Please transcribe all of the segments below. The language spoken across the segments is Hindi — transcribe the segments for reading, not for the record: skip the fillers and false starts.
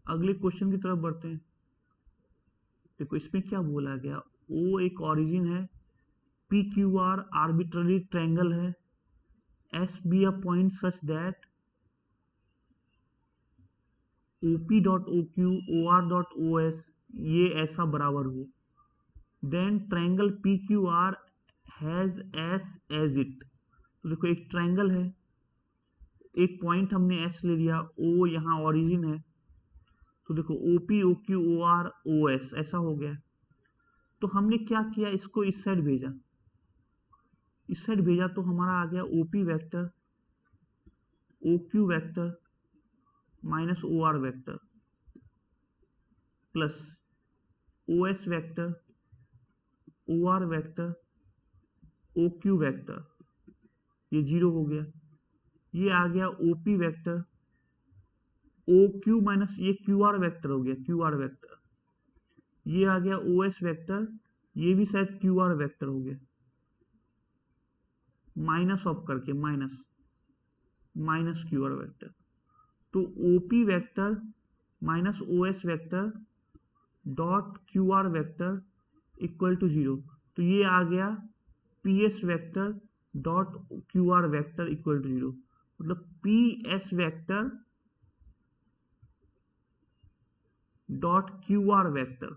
अगले क्वेश्चन की तरफ बढ़ते हैं। देखो इसमें क्या बोला गया, ओ एक ओरिजिन है, P Q R arbitrary triangle है, S be a point such that OP dot O Q OR dot OS ये ऐसा बराबर हो, then triangle PQR has S as it. तो देखो एक ट्रायंगल है, एक पॉइंट हमने S ले लिया, O यहाँ ओरिजिन है, तो देखो OP OQ OR OS ऐसा हो गया। तो हमने क्या किया, इसको इस साइड भेजा, इस साइड भेजा तो हमारा आ गया OP vector OQ vector minus OR vector plus OS vector OR vector OQ vector, ये जीरो हो गया। ये आ गया OP वेक्टर OQ माइनस ये QR वेक्टर हो गया, QR वेक्टर। ये आ गया OS वेक्टर, ये भी शायद QR वेक्टर हो गया, माइनस ऑफ करके माइनस माइनस QR वेक्टर। तो OP vector minus OS vector dot QR vector equal to zero. तो ये आ गया PS vector dot QR vector equal to zero, मतलब PS vector dot QR vector.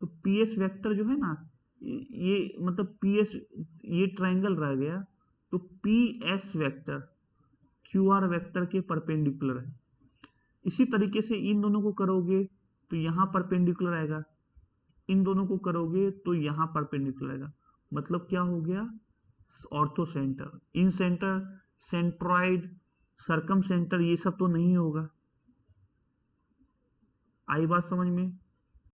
तो PS वेक्टर जो है ना, ये मतलब PS, ये ट्रायंगल रह गया, तो PS वेक्टर QR वेक्टर के परपेंडिकुलर है। इसी तरीके से इन दोनों को करोगे तो यहाँ परपेंडिकुलर आएगा, इन दोनों को करोगे तो यहाँ परपेंडिकुलर आएगा। मतलब क्या हो गया, ऑर्थो सेंटर, इन सेंटर, सेंट्रॉइड, सरकम सेंटर, ये सब तो नहीं होगा। आई बात समझ में?